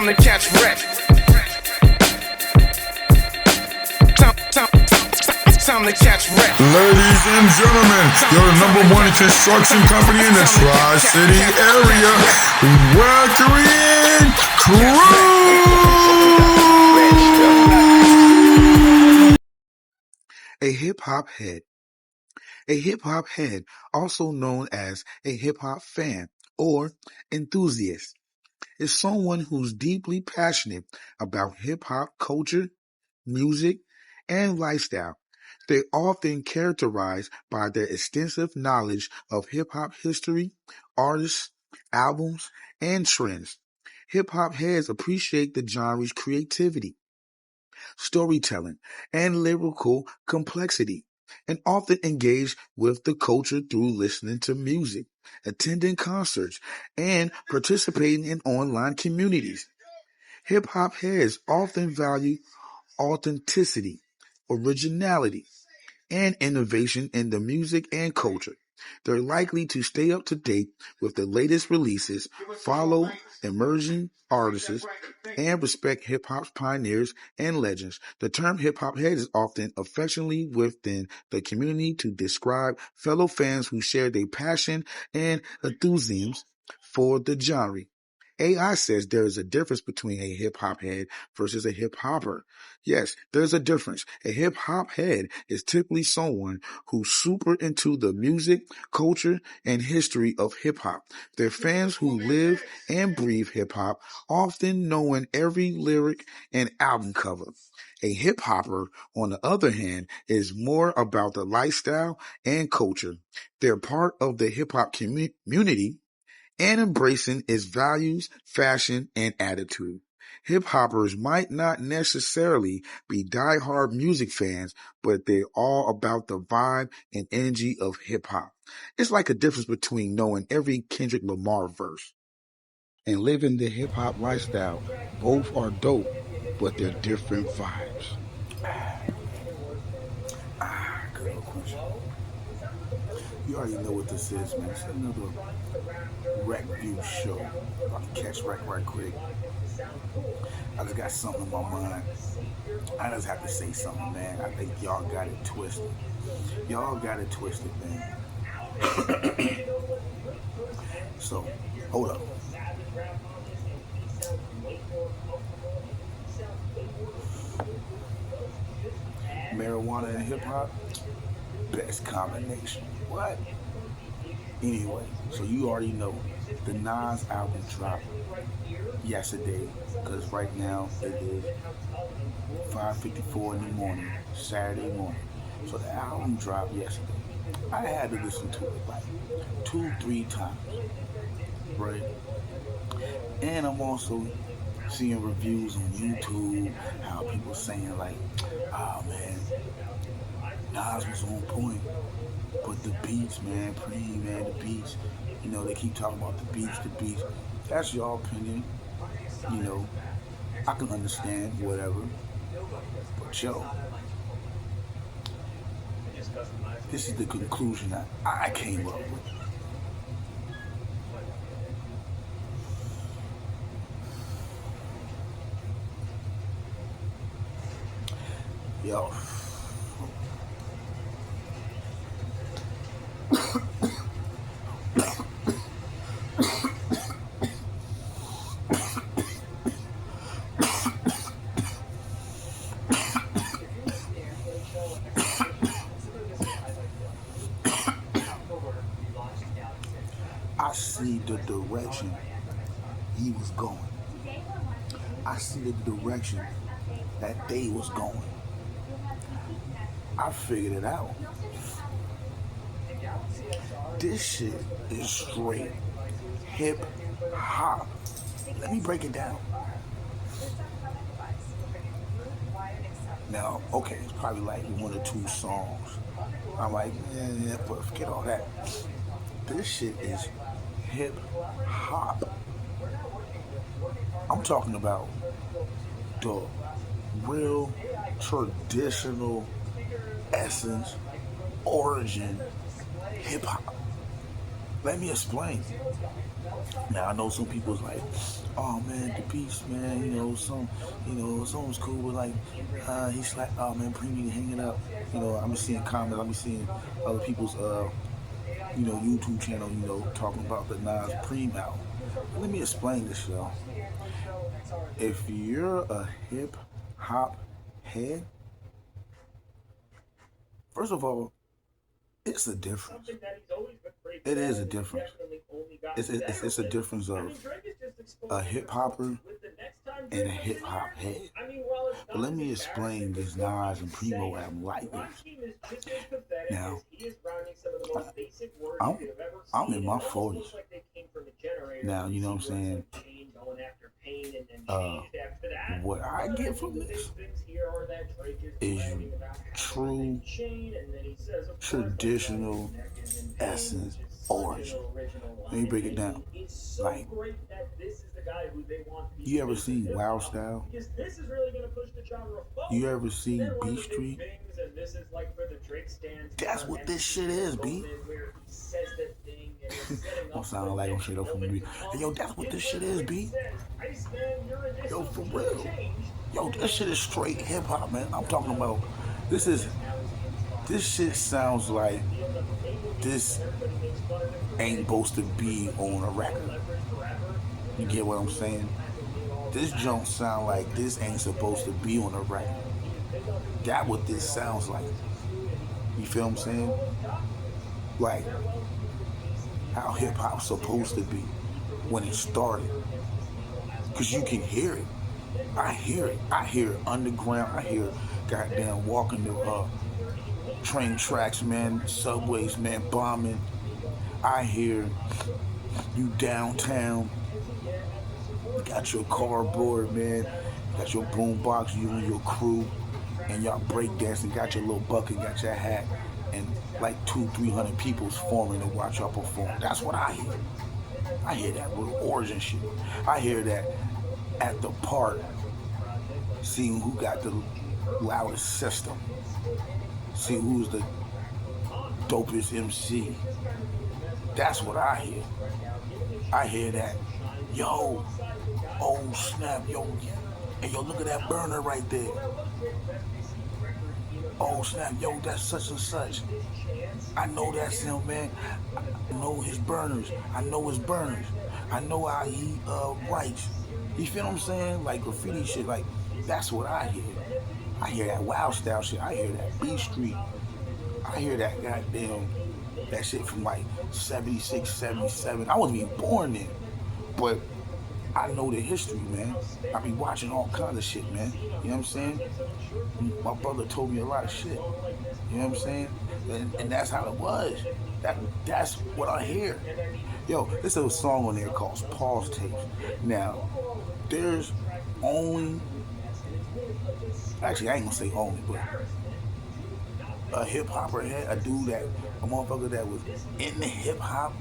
to catch wreck. Time to catch wreck. Ladies and gentlemen, your number one construction company in the Tri-City area, Wackery Crew! A hip-hop head. A hip-hop head, also known as a hip-hop fan or enthusiast, is someone who's deeply passionate about hip-hop culture, music, and lifestyle. They're often characterized by their extensive knowledge of hip-hop history, artists, albums, and trends. Hip-hop heads appreciate the genre's creativity, storytelling, and lyrical complexity, and often engage with the culture through listening to music, attending concerts, and participating in online communities. Hip-hop heads often value authenticity, originality, and innovation in the music and culture. They're likely to stay up to date with the latest releases, follow emerging artists, and respect hip-hop's pioneers and legends. The term hip-hop head is often affectionately within the community to describe fellow fans who share their passion and enthusiasm for the genre. AI says there is a difference between a hip-hop head versus a hip-hopper. Yes, there's a difference. A hip-hop head is typically someone who's super into the music, culture, and history of hip-hop. They're fans who live and breathe hip-hop, often knowing every lyric and album cover. A hip-hopper, on the other hand, is more about the lifestyle and culture. They're part of the hip-hop community and embracing its values, fashion, and attitude. Hip-hoppers might not necessarily be die-hard music fans, but they're all about the vibe and energy of hip-hop. It's like a difference between knowing every Kendrick Lamar verse and living the hip-hop lifestyle. Both are dope, but they're different vibes. Good old question. You already know what this is, man. It's another rec view show. About to catch wreck right quick. I just got something in my mind. I just have to say something, man. I think y'all got it twisted. Y'all got it twisted, man. So, hold up. Marijuana and hip hop, best combination. What? Anyway, so you already know the Nas album dropped yesterday, because right now it is 5:54 in the morning, Saturday morning. So the album dropped yesterday. I had to listen to it like 2-3 times, right? And I'm also seeing reviews on YouTube, how people saying like, oh man, Nas was on point. But the beats, man, the beats, you know, they keep talking about the beats. That's your opinion, you know, I can understand, whatever. But yo, this is the conclusion that I came up with. Yo. I see the direction he was going. I see the direction that they was going. I figured it out. This shit is straight hip hop. Let me break it down. Now, okay, it's probably like 1 or 2 songs. I'm like, yeah, but forget all that. This shit is hip hop. I'm talking about the real traditional essence, origin, hip hop. Let me explain. Now I know some people's like, oh man, the beast, man. Someone's cool, but like, he's like, oh man, Premium hanging up. I'm seeing comments. I'm seeing other people's, YouTube channel, talking about the Nas Premier album. Let me explain this, y'all. If you're a hip hop head, first of all, it's a difference. It is a difference. It's a difference of a hip hopper and a hip hop head. But let me explain this Nas and Primo album like this. Now, I'm in my 40s. Now, you know what I'm saying? What I get from this is true, traditional essence origin. Let me break it down. Like, you ever seen Wild Style? You ever seen B Street? That's what this shit is, B. Don't sound like I'm straight up from me. Hey, yo, that's what this shit is, B. Yo, for real. Yo, this shit is straight hip hop, man. I'm talking about this shit sounds like this ain't supposed to be on a record. You get what I'm saying? This junk sound like this ain't supposed to be on a record. That what this sounds like. You feel what I'm saying? Like how hip hop's supposed to be when it started. Cause you can hear it. I hear it. I hear it underground. I hear goddamn walking the train tracks, man, subways, man, bombing. I hear you downtown. You got your cardboard, man. You got your boombox, you and your crew, and y'all breakdancing. Got your little bucket, got your hat, and like 200-300 people's forming to watch y'all perform. That's what I hear. I hear that real origin shit. I hear that at the park, seeing who got the loudest system. See who's the dopest MC. That's what I hear. I hear that. Yo, oh snap, yo, hey yo, look at that burner right there. Oh snap, yo, that's such and such. I know that's him, man. I know his burners. I know his burners. I know how he writes. You feel what I'm saying? Like graffiti shit, like that's what I hear. I hear that Wild Style shit. I hear that B Street. I hear that goddamn, that shit from like 76, 77. I wasn't even born then. But I know the history, man. I be watching all kinds of shit, man. You know what I'm saying? My brother told me a lot of shit. You know what I'm saying? And that's how it was. That's what I hear. Yo, there's a song on there called Pause Tapes. Now, there's only, actually I ain't gonna say only, but a hip hopper head, a motherfucker that was in the hip hop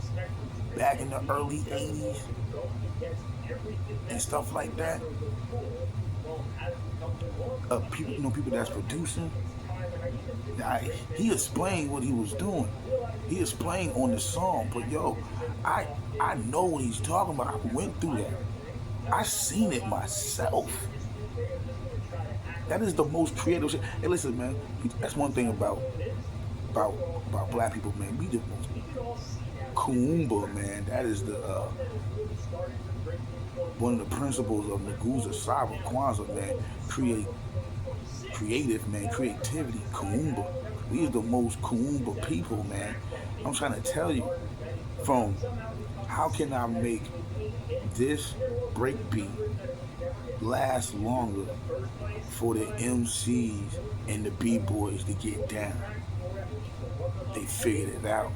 back in the early 80s and stuff like that. People that's producing. He explained what he was doing. He explained on the song, but yo, I know what he's talking about. I went through that. I seen it myself. That is the most creative shit. Hey, listen, man. That's one thing about black people, man. We the most kuumba, man. That is the one of the principles of Nguza Saba Kwanzaa, man. Creative, man. Creativity, kuumba. We are the most kuumba people, man. I'm trying to tell you, from how can I make this breakbeat last longer for the MCs and the B-boys to get down. They figured it out.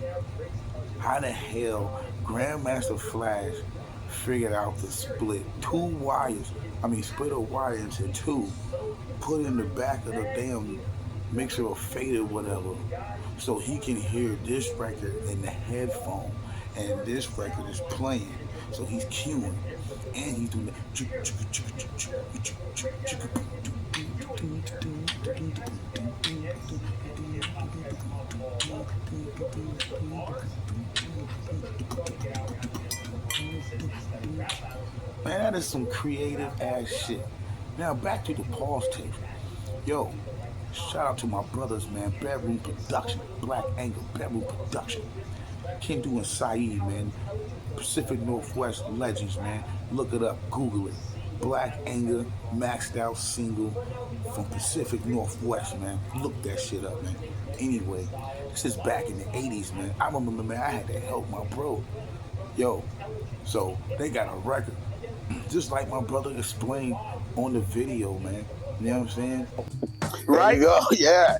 How the hell Grandmaster Flash figured out to split split a wire into two, put in the back of the damn mixer or fade or whatever, so he can hear this record in the headphone, and this record is playing, so he's cueing, and he's doing that. Man, that is some creative ass shit. Now back to the pause tapes. Yo, shout out to my brothers, man. Bedroom Production, Black Angle, Bedroom Production. Kendu and Saeed, man. Pacific Northwest legends, man. Look it up, Google it. Black Anger, maxed out single from Pacific Northwest, man. Look that shit up, man. Anyway, this is back in the 80s, man. I remember, man, I had to help my bro. Yo, so they got a record. Just like my brother explained on the video, man. You know what I'm saying? Right? There you go. Yeah.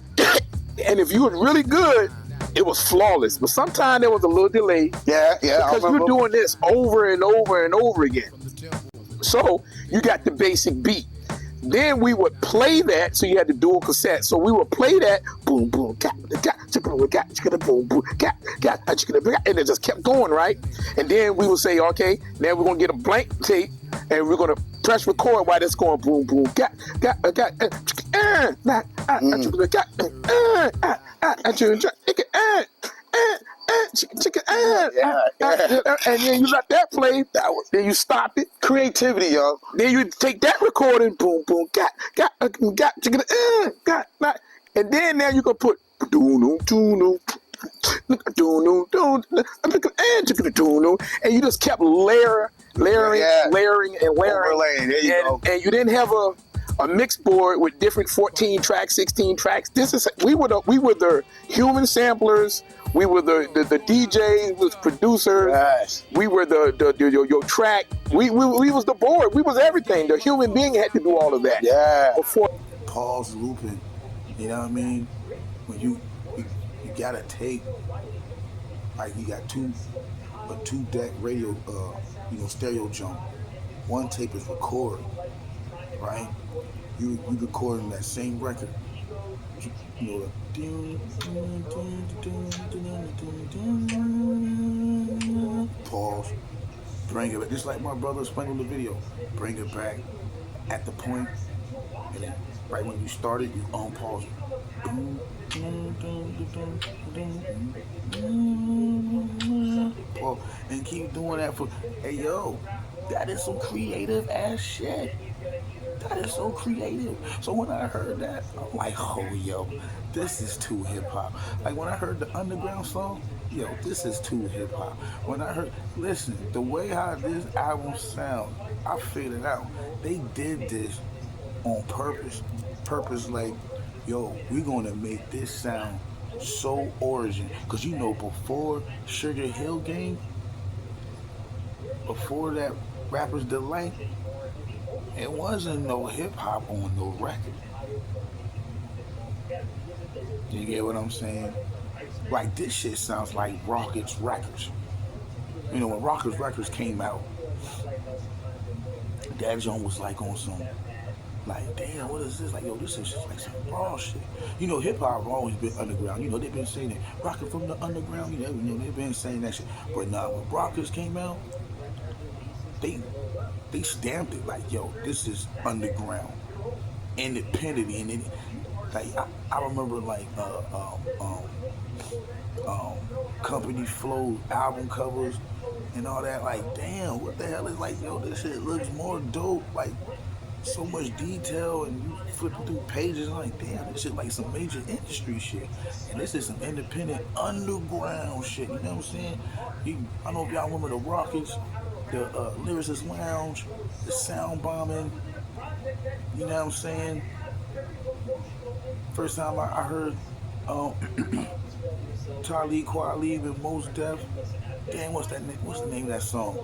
And if you were really good, it was flawless. But sometimes there was a little delay. Yeah. Because you're doing this over and over and over again. So you got the basic beat. Then we would play that, so you had the dual cassette. So we would play that, boom, boom, boom, boom, and it just kept going, right? And then we would say, okay, now we're gonna get a blank tape, and we're gonna press record while it's going, boom, boom, and then you let that play. Then you stop it. Creativity, yo. Then you take that recording, boom, boom, and then now you can put and you just kept layering, Overlaying. There you go. And you didn't have a mix board with different 14 tracks, 16 tracks. We were the human samplers. We were the DJs, was producers. Yes. We were your track. We was the board. We was everything. The human being had to do all of that. Yeah. Before Pause looping. You know what I mean? When you gotta take, like, you got a 2-deck radio, stereo jump. One tape is record, right? You recording that same record. You know, pause, bring it back. Just like my brother explained in the video. Bring it back at the point, and then right when you started, you unpause it. Pause, and keep doing that for, hey yo, that is some creative ass shit. That is so creative. So when I heard that, I'm like, oh, yo, this is too hip-hop. Like, when I heard the Underground song, yo, this is too hip-hop. When I heard, listen, the way how this album sounds, I figured it out. They did this on purpose. Like, yo, we're going to make this sound so origin. Because, you know, before Sugar Hill Gang, before that Rapper's Delight, it wasn't no hip-hop on no record. You get what I'm saying? Like, this shit sounds like Rockets Records. You know, when Rockets Records came out, that joint was like on some, like, damn, what is this? Like, yo, this is just like some raw shit. You know, hip-hop always been underground. You know, they've been saying it. Rocket from the underground, you know, they've been saying that shit. But now, when Rockets came out, they stamped it like, yo, this is underground, independent, and it, like I remember like Company Flow album covers and all that. Like, damn, what the hell is, like, yo, this shit looks more dope. Like, so much detail, and you flipping through pages, and like, damn, this shit like some major industry shit, and this is some independent underground shit. You know what I'm saying? I don't know if y'all remember the Rockets, the Lyricist Lounge, the Sound Bombing. You know what I'm saying? First time I heard Talib Kweli and Mos Def. Damn, what's the name of that song?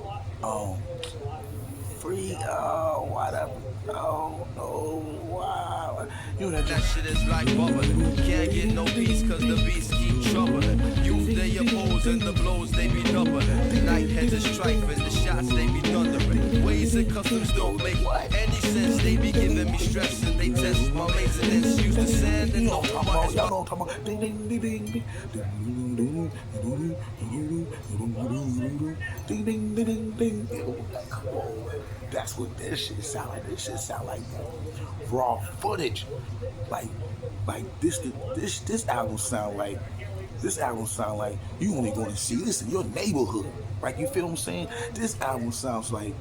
Free, whatever. Oh, no, wow. You know That shit is like bubbling. Can't get no peace cause the beast keep troubling. Youth they oppose and the blows they be doubling. The night heads is strife and the shots they be thundering. Ways and customs don't make any sense. They be giving me stress and they test my maintenance. Use the sand and no y'all know what I'm talking about. Ding ding ding ding ding ding ding ding ding. Come on, man. That's what this shit sound like. This shit sound like raw footage. Like this album sound like This album sound like you only going to see this in your neighborhood. Like, you feel what I'm saying? This album sounds like,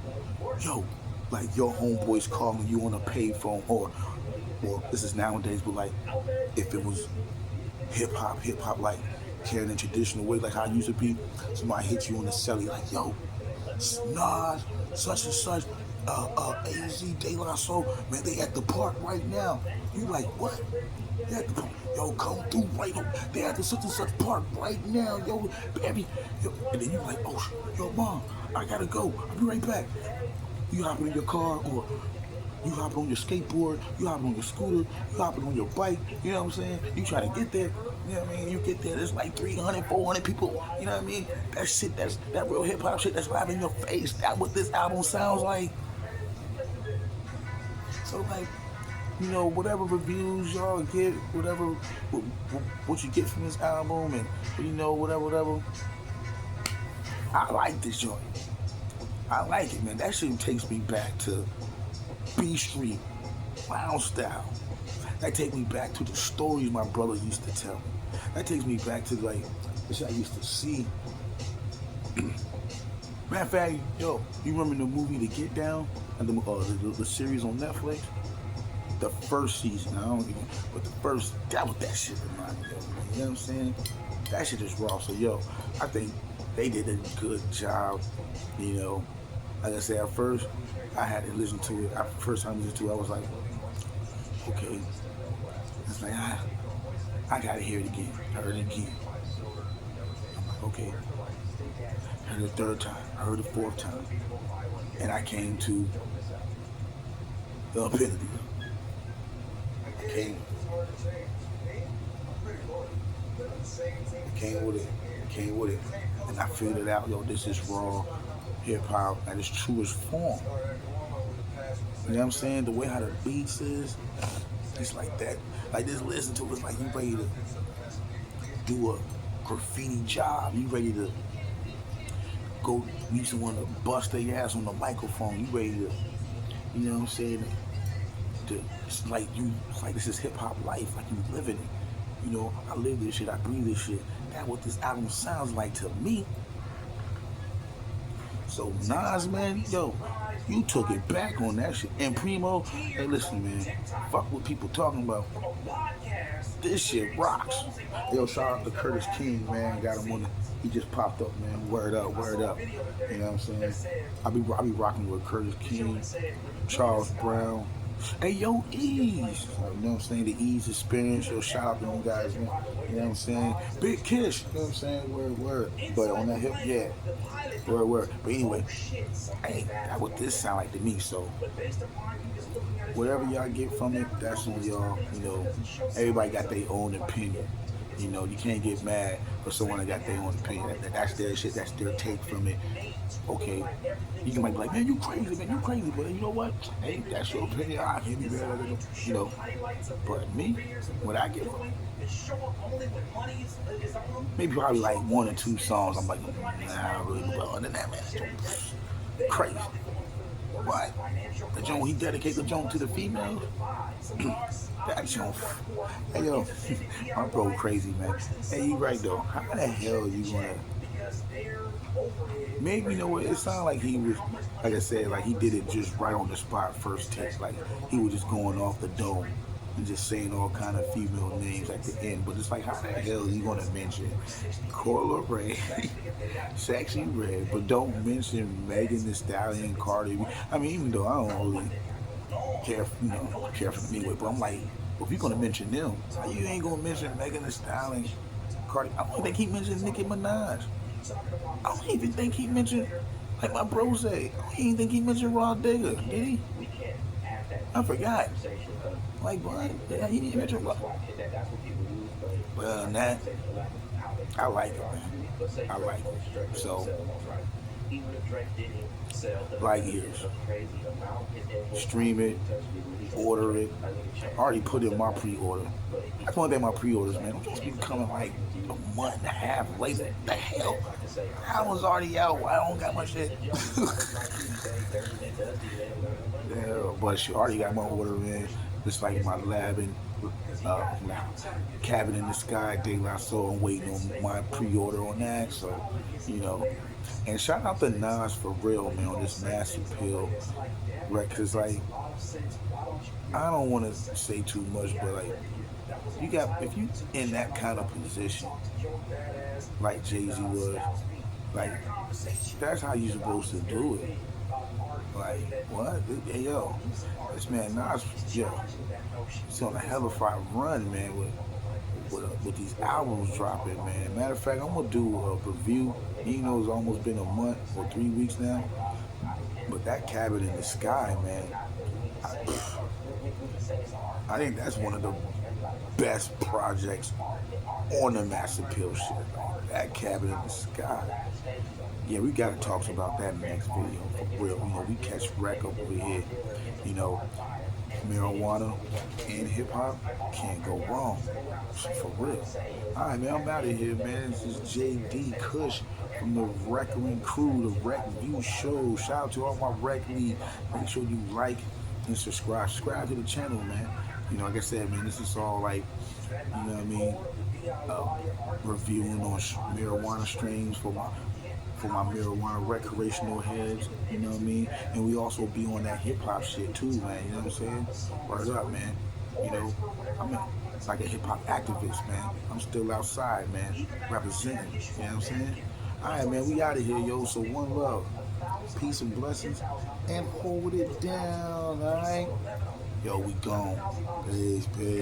yo, like your homeboys calling you on a payphone, or this is nowadays, but like if it was hip hop like carrying a traditional way, like how it used to be, somebody hit you on the celly like, yo, Nas, such and such, AZ, De La Soul, man, they at the park right now. You like, what? They at the park. Yo, come through right now. They at the such and such park right now, yo, baby. Yo. And then you like, oh, yo, mom, I gotta go. I'll be right back. You hopping in your car, or you hopping on your skateboard, you hopping on your scooter, you hopping on your bike, you know what I'm saying? You try to get there, you know what I mean? You get there, there's like 300, 400 people, you know what I mean? That shit, that real hip hop shit that's live in your face. That's what this album sounds like. So like, you know, whatever reviews y'all get, whatever, what you get from this album, and you know, whatever. I like this joint. I like it, man. That shit takes me back to B Street, Lounge Style. That takes me back to the stories my brother used to tell me. That takes me back to like the shit I used to see. Matter of fact, yo, you remember the movie The Get Down, and the series on Netflix? The first season, but the first, that was that shit reminded me of, man. You know what I'm saying? That shit is raw. So yo, I think they did a good job, you know. Like I said, at first, I had to listen to it. First time I listened to it, I was like, okay. It's like, I gotta hear it again. I heard it again. I'm like, okay. I heard it the third time. I heard it the fourth time. And I came to the epitome. I came with it. And I figured it out, yo, this is raw hip hop at its truest form. You know what I'm saying? The way how the beats is, it's like that. Like, just listen to it, it's like you ready to do a graffiti job. You ready to go meet someone to bust their ass on the microphone. You ready to, you know what I'm saying? It's like this is hip hop life, like you living it. You know, I live this shit, I breathe this shit. That's what this album sounds like to me. So Nas, man, yo, you took it back on that shit. And Primo, hey, listen, man, fuck what people talking about. This shit rocks. Yo, shout out to Curtis King, man. Got him on the, he just popped up, man. Word up. You know what I'm saying? I be rocking with Curtis King, Charles Brown. Hey, yo, Ease. You know what I'm saying? The Ease experience. Yo, shout out to them guys, man. You know what I'm saying? Big Kish. You know what I'm saying? Word. But on that hip, yeah. Word. But anyway, hey, that's what this sound like to me. So, whatever y'all get from it, that's on y'all. You know, everybody got their own opinion. You know, you can't get mad for someone that got their own opinion. That's their shit. That's their take from it. Okay, you might be like, man, you crazy, but you know what? Hey, that's your opinion. I can't be better than you know. But me, what I get from it, maybe probably like 1 or 2 songs. I'm like, nah, really, but other than that, man, crazy. What? The joint he dedicated the joint to the females. That joint. Hey yo, my bro crazy, man. Hey, you right though. How the hell you gonna? Maybe, you know what, it sounded like he was, like I said, like he did it just right on the spot, first text, like he was just going off the dome and just saying all kind of female names at the end. But it's like, how the hell are you gonna mention Cola Ray, Sexy Red, but don't mention Megan Thee Stallion, Cardi B? I mean, even though I don't really care for me, but I'm like, if you're gonna mention them, you ain't gonna mention Megan Thee Stallion, Cardi. I don't think he mentioned Nicki Minaj. I don't even think he mentioned, like my bro say, I don't even think he mentioned Raw Digger, did he? I forgot. Like, what? Yeah, he didn't mention Raw. Well, that, I like it, man. I like it. So, light years. Stream it, order it. I already put in my pre-order. That's one thing my pre-orders, man. Don't just be coming like a month and a half later. The hell? I was already out. I don't got my shit. Yeah, but she already got my order in. Just like my lab and Cabin in the Sky, De La Soul. I'm waiting on my pre-order on that. So, you know. And shout out to Nas for real, man, on this Massive Pill record. Cause like, I don't want to say too much, but like, if you in that kind of position, like Jay-Z was, like, that's how you supposed to do it. Like, what? Hey, yo, this man Nas, yo, he's on a hell of a run, man, with these albums dropping, man. Matter of fact, I'm gonna do a review. You know, it's almost been a month or 3 weeks now. But that Cabin in the Sky, man, I think that's one of the best projects on the Massive Pill shit. Like, that Cabin in the Sky. Yeah, we gotta talk about that in the next video, for real. You know, we catch wreck over here. You know, marijuana and hip hop can't go wrong. For real. Alright, man, I'm out of here, man. This is JD Kush from the Reckering Crew, the Rec View Show. Shout out to all my Rec League. Make sure you like and subscribe. Subscribe to the channel, man. You know, like I said, man, this is all like, you know what I mean, reviewing on marijuana strains for my marijuana recreational heads, you know what I mean? And we also be on that hip-hop shit too, man, you know what I'm saying? Word up, man. You know, I'm like a hip-hop activist, man. I'm still outside, man, representing, you know what I'm saying? All right, man, we out of here, yo, so one love. Peace and blessings, and hold it down, all right? Yo, we gone. Peace, peace.